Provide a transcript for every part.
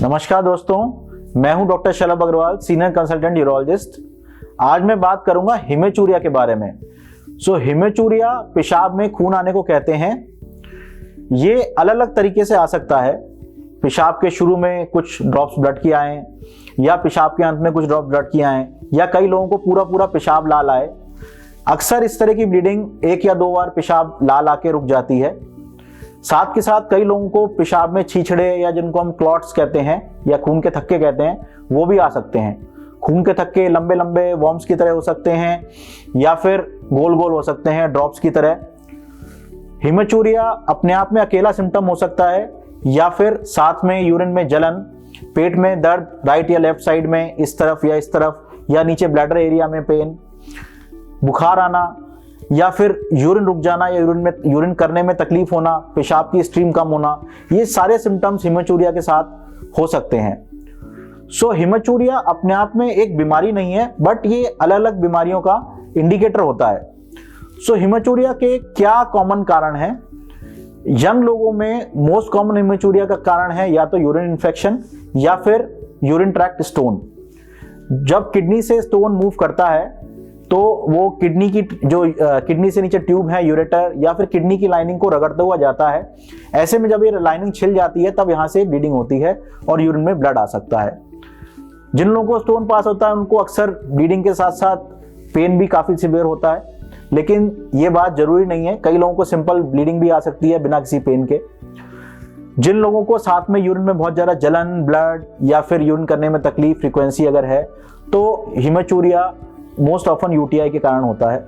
नमस्कार दोस्तों, मैं हूं डॉक्टर शलभ अग्रवाल, सीनियर कंसल्टेंट यूरोलॉजिस्ट। आज मैं बात करूंगा हेमेचूरिया के बारे में। हेमेचूरिया पेशाब में खून आने को कहते हैं। ये अलग अलग तरीके से आ सकता है। पेशाब के शुरू में कुछ ड्रॉप्स ब्लड की आए, या पेशाब के अंत में कुछ ड्रॉप ब्लड की आए, या कई लोगों को पूरा पूरा पेशाब लाल आए। अक्सर इस तरह की ब्लीडिंग एक या दो बार पेशाब लाल आके रुक जाती है। साथ के साथ कई लोगों को पेशाब में छींचड़े, या जिनको हम क्लॉट्स कहते हैं या खून के थक्के कहते हैं, वो भी आ सकते हैं। खून के थक्के लंबे लंबे वॉर्म्स की तरह हो सकते हैं, या फिर गोल गोल हो सकते हैं ड्रॉप्स की तरह। हेमेचूरिया अपने आप में अकेला सिम्टम हो सकता है, या फिर साथ में यूरिन में जलन, पेट में दर्द राइट या लेफ्ट साइड में, इस तरफ या इस तरफ, या नीचे ब्लैडर एरिया में पेन, बुखार आना, या फिर यूरिन रुक जाना, या यूरिन करने में तकलीफ होना, पेशाब की स्ट्रीम कम होना। ये सारे सिम्टम्स हेमेचूरिया के साथ हो सकते हैं। हेमेचूरिया अपने आप में एक बीमारी नहीं है, बट ये अलग अलग बीमारियों का इंडिकेटर होता है। हेमेचूरिया के क्या कॉमन कारण हैं? यंग लोगों में मोस्ट कॉमन हेमेचूरिया का कारण है या तो यूरिन इन्फेक्शन या फिर यूरिन ट्रैक्ट स्टोन। जब किडनी से स्टोन मूव करता है तो वो किडनी की जो किडनी से नीचे ट्यूब है, यूरेटर, या फिर किडनी की लाइनिंग को रगड़ता हुआ जाता है। ऐसे में जब ये लाइनिंग छिल जाती है तब यहाँ से ब्लीडिंग होती है और यूरिन में ब्लड आ सकता है। जिन लोगों को स्टोन पास होता है उनको अक्सर ब्लीडिंग के साथ साथ पेन भी काफी सिवियर होता है, लेकिन ये बात जरूरी नहीं है। कई लोगों को सिंपल ब्लीडिंग भी आ सकती है बिना किसी पेन के। जिन लोगों को साथ में यूरिन में बहुत ज्यादा जलन, ब्लड, या फिर यूरिन करने में तकलीफ, फ्रीक्वेंसी अगर है, तो हेमेचूरिया मोस्ट ऑफन यूटीआई के कारण होता है।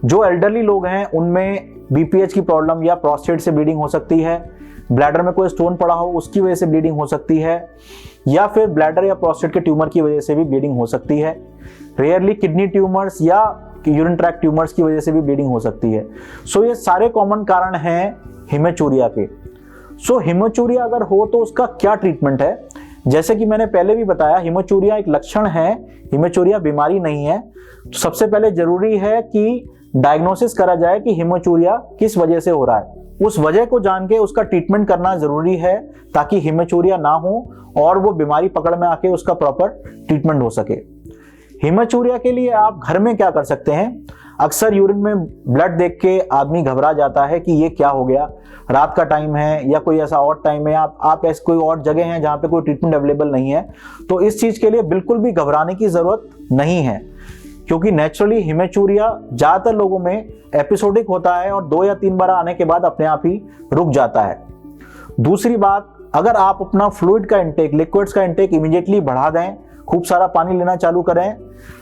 जो एल्डरली लोग हैं उनमें बीपीएच की प्रॉब्लम या प्रोस्टेट से ब्लीडिंग हो सकती है, ब्लैडर में कोई स्टोन पड़ा हो उसकी वजह से ब्लीडिंग हो सकती है, या फिर ब्लैडर या प्रोस्टेट के ट्यूमर की वजह से भी ब्लीडिंग हो सकती है। रेयरली किडनी ट्यूमर्स या यूरिन ट्रैक्ट ट्यूमर्स की वजह से भी ब्लीडिंग हो सकती है। ये सारे कॉमन कारण हैं हेमेचूरिया के। हेमेचूरिया अगर हो तो उसका क्या ट्रीटमेंट है? जैसे कि मैंने पहले भी बताया, हेमेचूरिया एक लक्षण है, हेमेचूरिया बीमारी नहीं है। तो सबसे पहले जरूरी है कि डायग्नोसिस करा जाए कि हेमेचूरिया किस वजह से हो रहा है। उस वजह को जान के उसका ट्रीटमेंट करना जरूरी है, ताकि हेमेचूरिया ना हो और वो बीमारी पकड़ में आके उसका प्रॉपर ट्रीटमेंट हो सके। हेमेचूरिया के लिए आप घर में क्या कर सकते हैं? अक्सर यूरिन में ब्लड देख के आदमी घबरा जाता है कि ये क्या हो गया, रात का टाइम है या कोई ऐसा और टाइम है, आप ऐसे कोई और जगह है जहाँ पे कोई ट्रीटमेंट अवेलेबल नहीं है। तो इस चीज के लिए बिल्कुल भी घबराने की जरूरत नहीं है, क्योंकि नेचुरली हेमेचूरिया ज्यादातर लोगों में एपिसोडिक होता है और 2 या 3 बार आने के बाद अपने आप ही रुक जाता है। दूसरी बात, अगर आप अपना फ्लूइड का इंटेक, लिक्विड्स का इंटेक इमीडिएटली बढ़ा दें, खूब सारा पानी लेना चालू करें,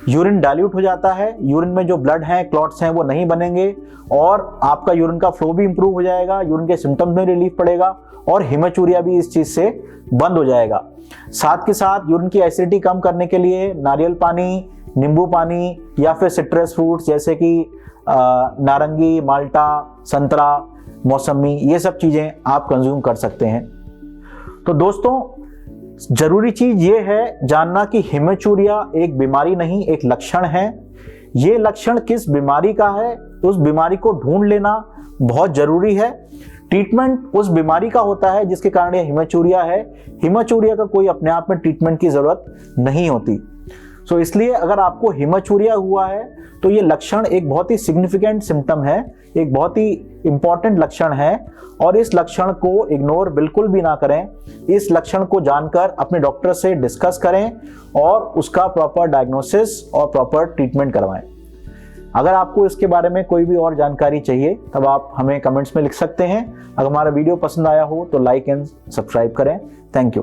यूरिन डाइल्यूट हो जाता है, यूरिन में जो ब्लड हैं, क्लॉट्स हैं, वो नहीं बनेंगे और आपका यूरिन का फ्लो भी इंप्रूव हो जाएगा, यूरिन के सिम्टम्स में रिलीफ पड़ेगा और हेमेचूरिया भी इस चीज से बंद हो जाएगा। साथ के साथ यूरिन की एसिडिटी कम करने के लिए नारियल पानी, नींबू पानी, या फिर सिट्रस फ्रूट्स जैसे कि नारंगी, माल्टा, संतरा, मौसमी, ये सब चीजें आप कंज्यूम कर सकते हैं। तो दोस्तों, जरूरी चीज ये है जानना कि हेमेचूरिया एक बीमारी नहीं, एक लक्षण है। ये लक्षण किस बीमारी का है, उस बीमारी को ढूंढ लेना बहुत जरूरी है। ट्रीटमेंट उस बीमारी का होता है जिसके कारण ये हेमेचूरिया है। हेमेचूरिया का कोई अपने आप में ट्रीटमेंट की जरूरत नहीं होती। इसलिए अगर आपको हेमेचूरिया हुआ है तो ये लक्षण एक बहुत ही सिग्निफिकेंट सिम्टम है, एक बहुत ही इंपॉर्टेंट लक्षण है, और इस लक्षण को इग्नोर बिल्कुल भी ना करें। इस लक्षण को जानकर अपने डॉक्टर से डिस्कस करें और उसका प्रॉपर डायग्नोसिस और प्रॉपर ट्रीटमेंट करवाएं। अगर आपको इसके बारे में कोई भी और जानकारी चाहिए तब आप हमें कमेंट्स में लिख सकते हैं। अगर हमारा वीडियो पसंद आया हो तो लाइक एंड सब्सक्राइब करें। Thank you.